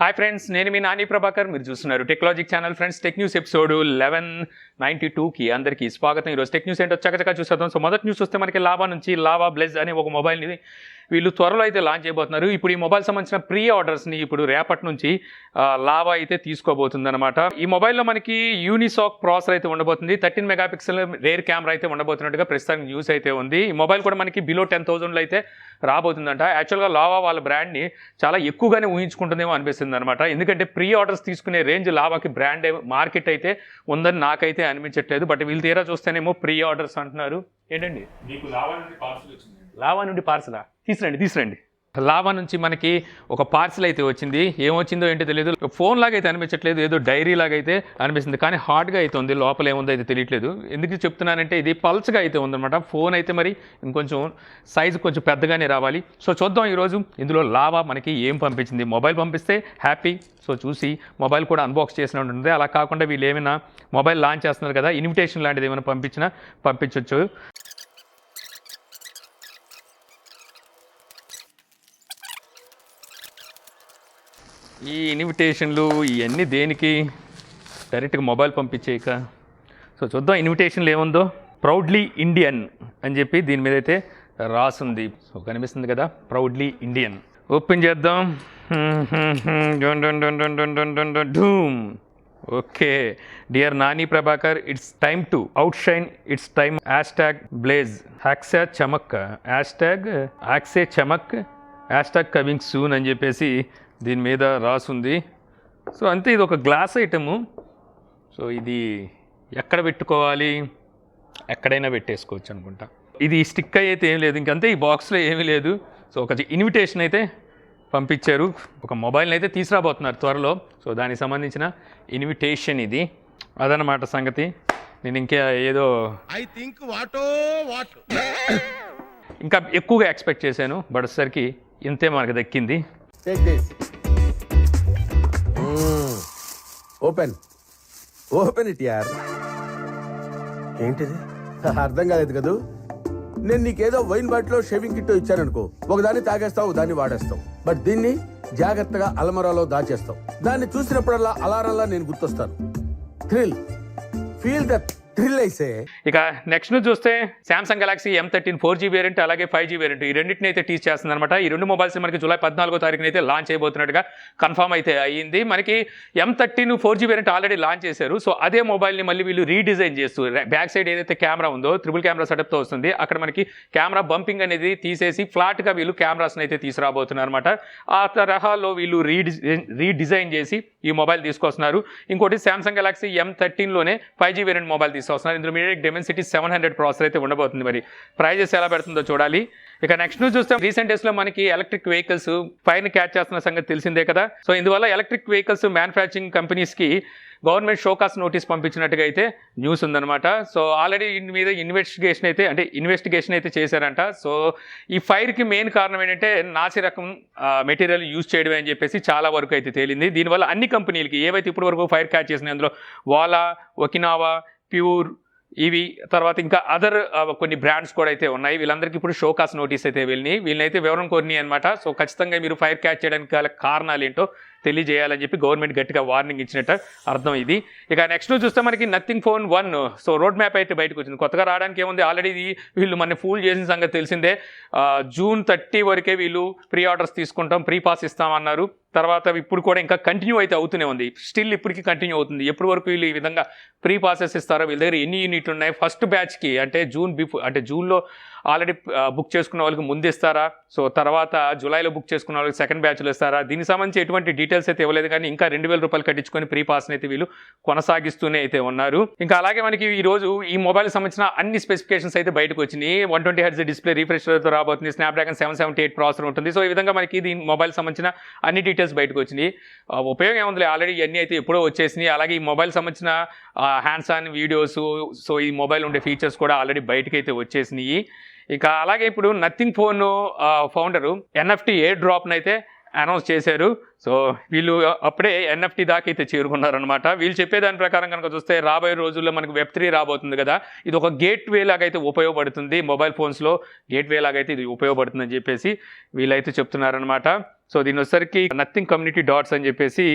Hi friends, నేను మీ నాని ప్రభాకర్. మీరు చూస్తున్నారు technology channel. Friends, tech news episode 1192కి అందరికీ స్వాగతం. ఈరోజు టెక్ న్యూస్ ఏంటో చక్కగా చూసేద్దాం. సో మొదటి న్యూస్ వస్తే మనకి లావా నుంచి లావా బ్లెజ్ అనే ఒక మొబైల్ని వీళ్ళు త్వరలో అయితే లాంచ్ చేయబోతున్నారు. ఇప్పుడు ఈ మొబైల్ సంబంధించిన ప్రీ ఆర్డర్స్ని ఇప్పుడు రేపటి నుంచి లావా అయితే తీసుకోబోతుందన్నమాట. ఈ మొబైల్లో మనకి యూనిసాక్ ప్రాసెసర్ అయితే ఉండబోతుంది. 13 మెగాపిక్సెల్ రేర్ కెమెరా అయితే ఉండబోతున్నట్టుగా ప్రస్తుతానికి న్యూస్ అయితే ఉంది. ఈ మొబైల్ కూడా మనకి బిలో 10,000లో అయితే రాబోతుందంట. యాక్చువల్గా లావా వాళ్ళ బ్రాండ్ని చాలా ఎక్కువగానే ఊహించుకుంటుందేమో అనిపిస్తుంది అనమాట. ఎందుకంటే ప్రీ ఆర్డర్స్ తీసుకునే రేంజ్ లావాకి బ్రాండ్ మార్కెట్ అయితే ఉందని నాకైతే అనిపించట్లేదు. బట్ వీళ్ళు తీరా చూస్తేనేమో ప్రీ ఆర్డర్స్ అంటున్నారు. ఏంటండి మీకు లావా నుండి పార్సల్ వచ్చింది? లావా నుండి పార్సలా? తీసురండి. లావా నుంచి మనకి ఒక పార్సల్ అయితే వచ్చింది. ఏమొచ్చిందో ఏంటో తెలియదు. ఫోన్ లాగా అయితే అనిపించట్లేదు, ఏదో డైరీ లాగా అయితే అనిపిస్తుంది. కానీ హార్డ్గా అయితే ఉంది, లోపల ఏముందో అయితే తెలియట్లేదు. ఎందుకు చెప్తున్నానంటే ఇది పల్స్గా అయితే ఉందన్నమాట. ఫోన్ అయితే మరి ఇంకొంచెం సైజు కొంచెం పెద్దగానే రావాలి. సో చూద్దాం ఈరోజు ఇందులో లావా మనకి ఏం పంపించింది. మొబైల్ పంపిస్తే హ్యాపీ. సో చూసి మొబైల్ కూడా అన్బాక్స్ చేసినట్టు ఉంటుంది. అలా కాకుండా వీళ్ళు ఏమైనా మొబైల్ లాంచ్ చేస్తున్నారు కదా, ఇన్విటేషన్ లాంటిది ఏమైనా పంపించవచ్చు. ఈ ఇన్విటేషన్లు ఇవన్నీ దేనికి? డైరెక్ట్గా మొబైల్ పంపించేయక. సో చూద్దాం ఇన్విటేషన్లు ఏముందో. ప్రౌడ్లీ ఇండియన్ అని చెప్పి దీని మీద అయితే రాసుంది. సో కనిపిస్తుంది కదా, ప్రౌడ్లీ ఇండియన్. ఓపెన్ చేద్దాం. ఢూమ్. Okay. Dear Nani Prabhakar, it's time to outshine it's time. #Blaze #చమక్ కమింగ్ సూన్ అని చెప్పేసి దీని మీద రాసుంది. సో అంతే, ఇది ఒక గ్లాస్ ఐటము. సో ఇది ఎక్కడ పెట్టుకోవాలి? ఎక్కడైనా పెట్టేసుకోవచ్చు అనుకుంటా. ఇది స్టిక్ అయితే ఏం లేదు, ఇంకంతే. ఈ బాక్స్లో ఏమీ లేదు. సో ఒక ఇన్విటేషన్ అయితే పంపించారు. ఒక మొబైల్ని అయితే తీసుకురాబోతున్నారు త్వరలో. సో దానికి సంబంధించిన ఇన్విటేషన్ ఇది. అదనమాట సంగతి. నేను ఇంకా ఏదో ఇంకా ఎక్కువగా ఎక్స్పెక్ట్ చేశాను. బట్ వచ్చేసరికి ఇంతే మనకు దక్కింది. ఓపెన్ ఇట్ యార్. ఏంటిది? అర్థం కాలేదు కదూ. నేను నీకేదో వైన్ బాటిలో షేవింగ్ కిట్ ఇచ్చాననుకో, ఒకదాన్ని తాగేస్తావు, దాన్ని వాడేస్తావు. బట్ దీన్ని జాగ్రత్తగా అలమరాలో దాచేస్తావు. దాన్ని చూసినప్పుడల్లా అలారంలా నేను గుర్తొస్తాను. థ్రిల్, ఫీల్ దట్ థ్రిల్ అయితే. ఇక నెక్స్ట్ న్యూస్ చూస్తే Samsung Galaxy M13 4G variant అలాగే 5G వేరియంట్ ఈ రెండింటిని అయితే టీచ్ చేస్తుంది అనమాట. ఈ రెండు మొబైల్స్ మనకి జూలై 14వ తారీఖున అయితే లాంచ్ చేయబోతున్నట్టుగా కన్ఫర్మ్ అయితే అయ్యింది. మనకి M13 4G variant already launch చేశారు. సో అదే మొబైల్ని మళ్ళీ వీళ్ళు రీడిజైన్ చేస్తూ బ్యాక్ సైడ్ ఏదైతే కెమెరా ఉందో ట్రిపుల్ కెమెరా సెటప్తో వస్తుంది. అక్కడ మనకి కెమెరా బంపింగ్ అనేది తీసేసి ఫ్లాట్గా వీళ్ళు కెమెరాస్ని అయితే తీసుకురాబోతున్నారు అనమాట. ఆ తరహాలో వీళ్ళు రీడిజైన్ చేసి ఈ మొబైల్ తీసుకొస్తున్నారు. ఇంకోటి సామ్సంగ్ గెలాక్సీ M13లోనే 5G వేరియంట్ మొబైల్ తీసుకొస్తున్నారు. ఇందులో మీడియాటెక్ డెమెన్సిటీ 700 ప్రాసెసర్ అయితే ఉండబోతుంది. మరి ప్రైజెస్ ఎలా పెడుతుందో చూడాలి. ఇక నెక్స్ట్ న్యూస్ చూస్తే రీసెంట్ డేస్లో మనకి ఎలక్ట్రిక్ వెహికల్స్ ఫైన్ క్యాచ్ చేస్తున్న సంగతి తెలిసిందే కదా. సో ఇందువల్ల ఎలక్ట్రిక్ వెహికల్స్ మ్యానుఫ్యాక్చరింగ్ కంపెనీస్కి గవర్నమెంట్ షోకాస్ నోటీస్ పంపించినట్టుగా అయితే న్యూస్ ఉందన్నమాట. సో ఆల్రెడీ దీని మీద ఇన్వెస్టిగేషన్ అయితే చేశారంట. సో ఈ ఫైర్కి మెయిన్ కారణం ఏంటంటే నాసి రకం మెటీరియల్ యూజ్ చేయడమే అని చెప్పేసి చాలా వరకు అయితే తేలింది. దీనివల్ల అన్ని కంపెనీలకి ఏవైతే ఇప్పటి వరకు ఫైర్ క్యాచ్ చేసినాయి అందులో వాలా, ఒకినావా, ప్యూర్, ఇవి తర్వాత ఇంకా అదర్ కొన్ని బ్రాండ్స్ కూడా అయితే ఉన్నాయి. వీళ్ళందరికీ ఇప్పుడు షోకాస్ నోటీస్ అయితే వీళ్ళని అయితే వివరం కోరినాయి అనమాట. సో ఖచ్చితంగా మీరు ఫైర్ క్యాచ్ చేయడానికి గల కారణాలు ఏంటో తెలియజేయాలని చెప్పి గవర్నమెంట్ గట్టిగా వార్నింగ్ ఇచ్చినట్టు అర్థం ఇది. ఇక నెక్స్ట్ చూస్తే మనకి nothing phone 1 so road map అయితే బయటకు వచ్చింది. కొత్తగా రావడానికి ఏముంది, ఆల్రెడీ వీళ్ళు మన ఫూల్ చేసిన సంగతి తెలిసిందే. జూన్ 30 వరకే వీళ్ళు ప్రీ ఆర్డర్స్ తీసుకుంటాం, ప్రీ పాస్ ఇస్తామన్నారు. తర్వాత ఇప్పుడు కూడా ఇంకా కంటిన్యూ అయితే అవుతూనే ఉంది. స్టిల్ ఇప్పటికీ కంటిన్యూ అవుతుంది. ఎప్పటి వరకు వీళ్ళు ఈ విధంగా ప్రీ పాసెస్ ఇస్తారో, వీళ్ళ దగ్గర ఎన్ని యూనిట్లు ఉన్నాయి, ఫస్ట్ బ్యాచ్కి అంటే జూన్లో ఆల్రెడీ బుక్ చేసుకున్న వాళ్ళకి ముందు ఇస్తారా, సో తర్వాత జూలైలో బుక్ చేసుకున్న వాళ్ళకి సెకండ్ బ్యాచ్లో ఇస్తారా, దీనికి సంబంధించి ఎటువంటి డీటెయిల్స్ అయితే ఇవ్వలేదు. కానీ ఇంకా 2,000 రూపాయలు కట్టించుకొని ప్రీ పాస్ని అయితే వీళ్ళు కొనసాగిస్తూనే అయితే ఉన్నారు. ఇంకా అలాగే మనకి ఈరోజు ఈ మొబైల్కి సంబంధించిన అన్ని స్పెసిఫికేషన్స్ అయితే బయటకు వచ్చినాయి. 120 Hz డిస్ప్లే రీఫ్రెష్తో రాబోతుంది. స్నాప్డ్రాగన్ 778 ప్రాసెసర్ ఉంటుంది. సో ఈ విధంగా మనకి దీని మొబైల్ సంబంధించిన అన్ని డీటెయిల్స్ బయటకు వచ్చినాయి. ఉపయోగం ఏముంది, ఆల్రెడీ ఇవన్నీ అయితే ఎప్పుడో వచ్చేసినాయి. అలాగే ఈ మొబైల్ సంబంధించిన హ్యాండ్స్ ఆన్ వీడియోస్, సో ఈ మొబైల్ ఉండే ఫీచర్స్ కూడా ఆల్రెడీ బయటకు అయితే వచ్చేసినాయి. ఇక అలాగే ఇప్పుడు nothing phone founder NFT air డ్రాప్ని అయితే అనౌన్స్ చేశారు. సో వీళ్ళు అప్పుడే NFT దాకా అయితే చేరుకున్నారనమాట. వీళ్ళు చెప్పేదాని ప్రకారం కనుక చూస్తే రాబోయే రోజుల్లో మనకు Web3 రాబోతుంది కదా, ఇది ఒక గేట్వే లాగా అయితే ఉపయోగపడుతుంది. మొబైల్ ఫోన్స్లో గేట్వే లాగా అయితే ఇది ఉపయోగపడుతుందని చెప్పేసి వీళ్ళైతే చెప్తున్నారనమాట. సో దీని వచ్చేసరికి నథింగ్ కమ్యూనిటీ డాట్స్ అని చెప్పేసి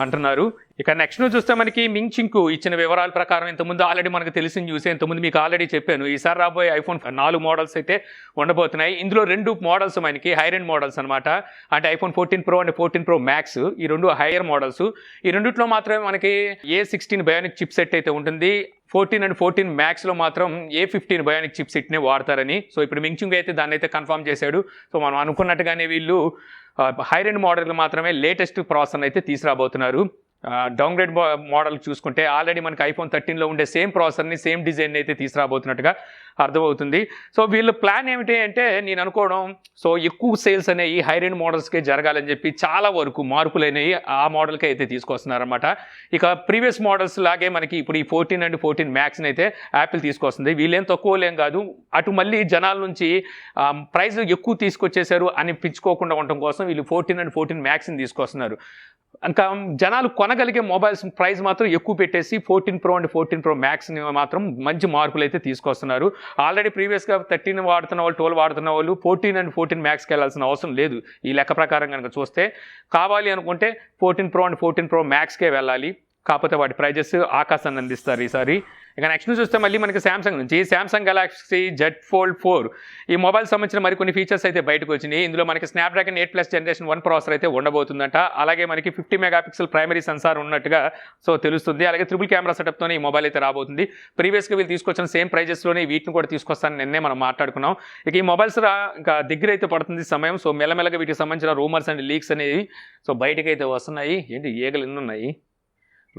అంటున్నారు. ఇక నెక్స్ట్ చూస్తే మనకి మించింకు ఇచ్చిన వివరాల ప్రకారం ఇంతకుముందు ఆల్రెడీ మనకు తెలిసిన న్యూస్, ఇంతకుముందు మీకు ఆల్రెడీ చెప్పాను. ఈసారి రాబోయే ఐఫోన్ 4 మోడల్స్ అయితే ఉండబోతున్నాయి. ఇందులో 2 మోడల్స్ మనకి హైర్ ఎండ్ మోడల్స్ అనమాట. అంటే iPhone 14 Pro and 14 Pro Max, ఈ 2 హైయర్ మోడల్స్. ఈ రెండిట్లో మాత్రమే మనకి A16 బయోనిక్ చిప్ సెట్ అయితే ఉంటుంది. 14 అండ్ 14 Maxలో మాత్రం A15 బయోనిక్ చిప్ సెట్నే వాడతారని. సో ఇప్పుడు మించింగ్ అయితే దాన్ని అయితే కన్ఫర్మ్ చేశాడు. సో మనం అనుకున్నట్టుగానే వీళ్ళు హైర్ ఎండ్ మోడల్ మాత్రమే లేటెస్ట్ ప్రాసెసర్ అయితే తీసుకురాబోతున్నారు. డౌన్గ్రేడ్ మోడల్ చూసుకుంటే ఆల్రెడీ మనకి ఐఫోన్ 13లో ఉండే సేమ్ ప్రాసెసర్ని, సేమ్ డిజైన్ అయితే తీసుకురాబోతున్నట్టుగా అర్థమవుతుంది. సో వీళ్ళ ప్లాన్ ఏమిటి అంటే నేను అనుకోవడం, సో ఎక్కువ సేల్స్ అనేవి హైర్ ఎండ్ మోడల్స్కే జరగాలని చెప్పి చాలా వరకు మార్పులు అనేవి ఆ మోడల్కే అయితే తీసుకొస్తున్నారన్నమాట. ఇక ప్రీవియస్ మోడల్స్ లాగే మనకి ఇప్పుడు ఈ 14 అండ్ 14 Maxని అయితే యాపిల్ తీసుకొస్తుంది. వీళ్ళేం తక్కువలేం కాదు. అటు మళ్ళీ జనాల నుంచి ప్రైస్ ఎక్కువ తీసుకొచ్చేసారు అనిపించుకోకుండా ఉండటం కోసం వీళ్ళు 14 అండ్ 14 Maxని తీసుకొస్తున్నారు. ఇంకా జనాలు కొనగలిగే మొబైల్స్ ప్రైస్ మాత్రం ఎక్కువ పెట్టేసి 14 Pro అండ్ 14 Pro Maxని మాత్రం మంచి మార్పులు అయితే తీసుకొస్తున్నారు. ఆల్రెడీ ప్రీవియస్గా 13 వాడుతున్న వాళ్ళు, 12 వాడుతున్న వాళ్ళు 14 అండ్ 14 Maxకి వెళ్ళాల్సిన అవసరం లేదు. ఈ లెక్క ప్రకారం కనుక చూస్తే కావాలి అనుకుంటే 14 Pro అండ్ 14 Pro Maxకే వెళ్ళాలి. కాకపోతే వాటి ప్రైజెస్ ఆకాశాన్ని అందిస్తారు ఈసారి. ఇక నెక్స్ట్ చూస్తే మళ్ళీ మనకి శాంసంగ్ నుంచి శాంసంగ్ గెలాక్సీ Z Fold 4 ఈ మొబైల్ సంబంధించిన మరికొన్ని ఫీచర్స్ అయితే బయటకు వచ్చినాయి. ఇందులో మనకి స్నాప్డ్రాగన్ 8+ జనరేషన్ 1 ప్రాసెసర్ అయితే ఉండబోతుందంట. అలాగే మనకి 50 మెగాపిక్సెల్ ప్రైమరీ సెన్సార్ ఉన్నట్టుగా సో తెలుస్తుంది. అలాగే ట్రిపుల్ కెమెరా సెటప్తోనే ఈ మొబైల్ అయితే రాబోతుంది. ప్రీవియస్గా వీళ్ళు తీసుకొచ్చిన సేమ్ ప్రైజెస్లోనే వీటిని కూడా తీసుకొస్తానని నిన్నే మనం మాట్లాడుకున్నాం. ఇక ఈ మొబైల్స్ ఇంకా దగ్గర అయితే పడుతుంది సమయం. సో మెల్లమెల్లగా వీటికి సంబంధించిన రూమర్స్ అండ్ లీక్స్ అనేవి సో బయటకు అయితే వస్తున్నాయి. ఏంటి ఈగలు ఎన్ని ఉన్నాయి,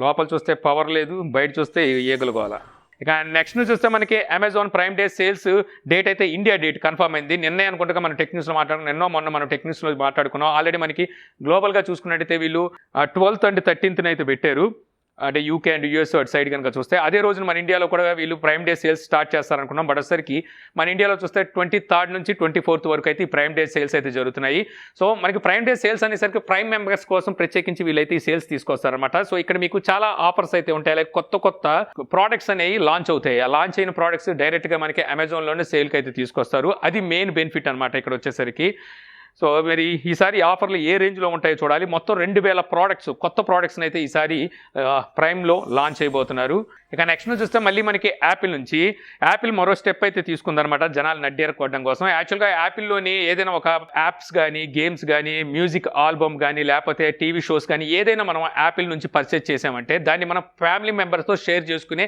లోపల చూస్తే పవర్ లేదు, బయట చూస్తే ఈగలు గోల. ఇక నెక్స్ట్ చూస్తే మనకి Amazon prime day sales date అయితే ఇండియా డేట్ కన్ఫర్మ్ అయింది. నిన్నే అనుకుంటా మనం టెక్న్యూస్లో మాట్లాడుకున్నాం, మొన్న మనం టెక్న్యూస్లో మాట్లాడుకున్నాం. ఆల్రెడీ మనకి గ్లోబల్గా చూసుకున్నట్టయితే వీళ్ళు 12th అండ్ 13th అయితే పెట్టారు. అంటే యూకే అండ్ యూఎస్ అటు సైడ్ కనుక చూస్తే అదే రోజున మన ఇండియాలో కూడా వీళ్ళు ప్రైమ్ డే సేల్స్ స్టార్ట్ చేస్తారనుకున్నాం. బట్ వచ్చేసరికి మన ఇండియాలో చూస్తే 23rd నుంచి 24th వరకు అయితే ఈ ప్రైమ్ డే సేల్స్ అయితే జరుగుతున్నాయి. సో మనకి ప్రైమ్ డే సేల్స్ అనేసరికి ప్రైమ్ మెంబర్స్ కోసం ప్రత్యేకించి వీళ్ళైతే ఈ సేల్స్ తీసుకొస్తారనమాట. సో ఇక్కడ మీకు చాలా ఆఫర్స్ అయితే ఉంటాయి. అలాగే కొత్త కొత్త ప్రోడక్ట్స్ అనేవి లాంచ్ అవుతాయి. ఆ లాంచ్ అయిన ప్రోడక్ట్స్ డైరెక్ట్గా మనకి అమెజాన్లోనే సేల్కి అయితే తీసుకొస్తారు. అది మెయిన్ బెనిఫిట్ అనమాట ఇక్కడ వచ్చేసరికి. సో మరి ఈసారి ఆఫర్లు ఏ రేంజ్లో ఉంటాయో చూడాలి. మొత్తం 2000 ప్రోడక్ట్స్, కొత్త ప్రోడక్ట్స్ని అయితే ఈసారి ప్రైమ్లో లాంచ్ అయిపోతున్నారు. ఇక నెక్స్ట్ చూస్తే మళ్ళీ మనకి యాపిల్ నుంచి యాపిల్ మరో స్టెప్ అయితే తీసుకుందనమాట జనాలు నడ్డేరుకోవడం కోసం. యాక్చువల్గా యాపిల్లోని ఏదైనా ఒక యాప్స్ కానీ, గేమ్స్ కానీ, మ్యూజిక్ ఆల్బమ్ కానీ, లేకపోతే టీవీ షోస్ కానీ ఏదైనా మనం యాపిల్ నుంచి పర్చేజ్ చేసామంటే దాన్ని మనం ఫ్యామిలీ మెంబర్స్తో షేర్ చేసుకునే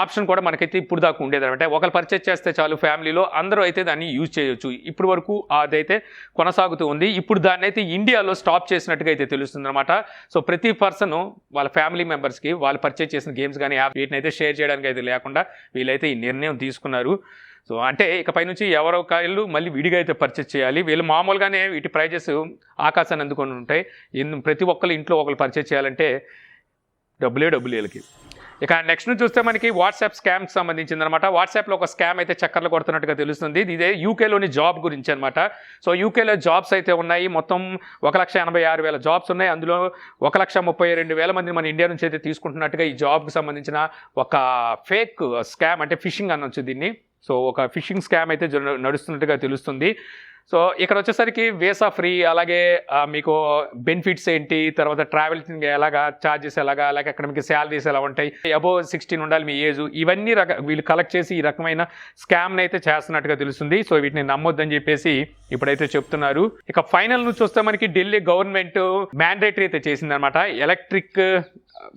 ఆప్షన్ కూడా మనకైతే ఇప్పుడు దాకా ఉండేదన్నమాట. ఒకరు పర్చేజ్ చేస్తే చాలు ఫ్యామిలీలో అందరూ అయితే దాన్ని యూజ్ చేయొచ్చు. ఇప్పుడు వరకు అదైతే కొనసాగుతూ ఉంది. ఇప్పుడు దాన్ని అయితే ఇండియాలో స్టాప్ చేసినట్టుగా అయితే తెలుస్తుంది అనమాట. సో ప్రతి పర్సన్ వాళ్ళ ఫ్యామిలీ మెంబర్స్కి వాళ్ళు పర్చేజ్ చేసిన గేమ్స్ కానీ యాప్ వీటిని అయితే షేర్ చేయడానికి అయితే లేకుండా వీళ్ళైతే ఈ నిర్ణయం తీసుకున్నారు. సో అంటే ఇకపై నుంచి ఎవరో కాళ్ళు మళ్ళీ విడిగా అయితే పర్చేజ్ చేయాలి. వీళ్ళు మామూలుగానే వీటి ప్రైజెస్ ఆకాశాన్ని అందుకొని ఉంటాయి. ప్రతి ఒక్కరు ఇంట్లో ఒకరు పర్చేజ్ చేయాలంటే డబ్బులే వీళ్ళకి. ఇక నెక్స్ట్ చూస్తే మనకి వాట్సాప్ స్కామ్కి సంబంధించింది అనమాట. వాట్సాప్లో ఒక స్కామ్ అయితే చక్కర్లు కొడుతున్నట్టుగా తెలుస్తుంది. ఇదే యూకేలోని జాబ్ గురించి అనమాట. సో యూకేలో జాబ్స్ అయితే ఉన్నాయి. మొత్తం 1,86,000 జాబ్స్ ఉన్నాయి. అందులో 1,32,000 మందిని మన ఇండియా నుంచి అయితే తీసుకుంటున్నట్టుగా ఈ జాబ్కి సంబంధించిన ఒక ఫేక్ స్కామ్, అంటే ఫిషింగ్ అనొచ్చు దీన్ని. సో ఒక ఫిషింగ్ స్కామ్ అయితే నడుస్తున్నట్టుగా తెలుస్తుంది. సో ఇక్కడ వచ్చేసరికి వీసా ఫ్రీ, అలాగే మీకు బెనిఫిట్స్ ఏంటి, తర్వాత ట్రావెల్ ఎలాగా, ఛార్జెస్ ఎలాగా, అలాగే అక్కడ మీకు శాలరీస్ ఎలా ఉంటాయి, అబోవ్ 16 ఉండాలి మీ ఏజ్, ఇవన్నీ వీళ్ళు కలెక్ట్ చేసి ఈ రకమైన స్కామ్ని అయితే చేస్తున్నట్టుగా తెలుస్తుంది. సో వీటిని నమ్మొద్దని చెప్పేసి ఇప్పుడైతే చెప్తున్నారు. ఇక ఫైనల్ నుంచి చూస్తే మనకి ఢిల్లీ గవర్నమెంట్ మ్యాండేటరీ అయితే చేసిందనమాట. ఎలక్ట్రిక్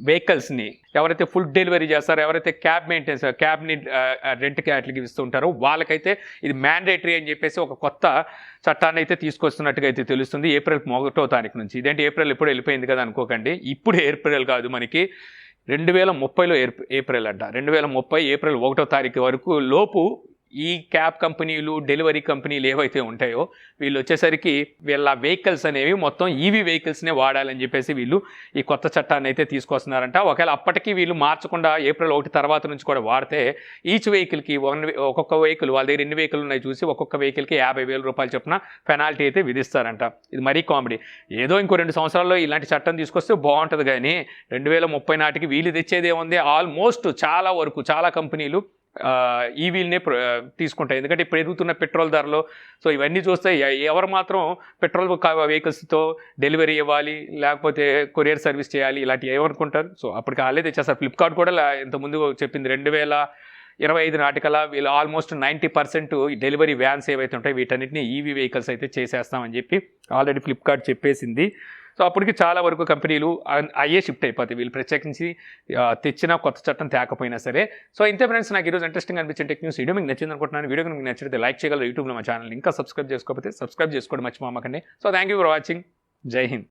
వెహికల్స్ని ఎవరైతే ఫుడ్ డెలివరీ చేస్తారో, ఎవరైతే క్యాబ్ మెయింటెనెన్స్, క్యాబ్ని రెంట్కి అట్లకి ఇస్తూ ఉంటారో వాళ్ళకైతే ఇది మ్యాండేటరీ అని చెప్పేసి ఒక కొత్త చట్టాన్ని అయితే తీసుకొస్తున్నట్టుగా అయితే తెలుస్తుంది. ఏప్రిల్ 1వ తారీఖు నుంచి. ఇదేంటి ఏప్రిల్ ఎప్పుడు వెళ్ళిపోయింది కదా అనుకోకండి. ఇప్పుడు ఏప్రిల్ కాదు, మనకి 2030లో ఏప్రిల్ అంట. 2030 ఏప్రిల్ 1వ తారీఖు వరకు లోపు ఈ క్యాబ్ కంపెనీలు, డెలివరీ కంపెనీలు ఏవైతే ఉంటాయో వీళ్ళు వచ్చేసరికి వీళ్ళ వెహికల్స్ అనేవి మొత్తం ఈవీ వెహికల్స్నే వాడాలని చెప్పేసి వీళ్ళు ఈ కొత్త చట్టాన్ని అయితే తీసుకొస్తున్నారంట. ఒకవేళ అప్పటికి వీళ్ళు మార్చకుండా ఏప్రిల్ 1 తర్వాత నుంచి కూడా వాడితే ఈచ్ వెహికల్కి ఒక్కొక్క వెహికల్, వాళ్ళ దగ్గర ఎన్ని వెహికల్ ఉన్నాయి చూసి ఒక్కొక్క వెహికల్కి 50,000 రూపాయలు చొప్పున పెనాల్టీ అయితే విధిస్తారంట. ఇది మరీ కామెడీ. ఏదో ఇంకో 2 సంవత్సరాల్లో ఇలాంటి చట్టం తీసుకొస్తే బాగుంటుంది, కానీ 2030 నాటికి వీళ్ళు తెచ్చేది ఏముంది? ఆల్మోస్ట్ చాలా వరకు చాలా కంపెనీలు ఈవీలనే తీసుకుంటాయి. ఎందుకంటే పెరుగుతున్న పెట్రోల్ ధరలు, సో ఇవన్నీ చూస్తే ఎవరు మాత్రం పెట్రోల్ వెహికల్స్తో డెలివరీ ఇవ్వాలి, లేకపోతే కొరియర్ సర్వీస్ చేయాలి, ఇలాంటివి ఏమనుకుంటారు. సో అప్పటికి వాళ్ళే తెచ్చేస్తారు. ఫ్లిప్కార్ట్ కూడా ఇంతకుముందు చెప్పింది 2025 నాటికల్లా వీళ్ళు ఆల్మోస్ట్ 90% డెలివరీ వ్యాన్స్ ఏవైతే ఉంటాయి వీటన్నిటిని ఈవీ వెహికల్స్ అయితే చేసేస్తామని చెప్పి ఆల్రెడీ ఫ్లిప్కార్ట్ చెప్పేసింది. సో అప్పటికి చాలా వరకు కంపెనీలు అయ్యే షిఫ్ట్ అయిపోతాయి, వీళ్ళు ప్రత్యేకించి తెచ్చిన కొత్త చట్టం తేకపోయినా సరే. సో ఇంతే ఫ్రెండ్స్, నాకు ఈరోజు ఇంట్రెస్టింగ్ అనిపించిన టెక్ న్యూస్ వీడియో మీకు నచ్చింది అనుకుంటున్నాను. వీడియో మీకు నచ్చితే లైక్ చేయగలరు. యూట్యూబ్లో మా ఛానల్ ఇంకా సబ్స్క్రైబ్ చేసుకోకపోతే సబ్స్క్రైబ్ చేసుకోవడం మర్చిపోమాకండి. So thank you for watching. జై హింద్.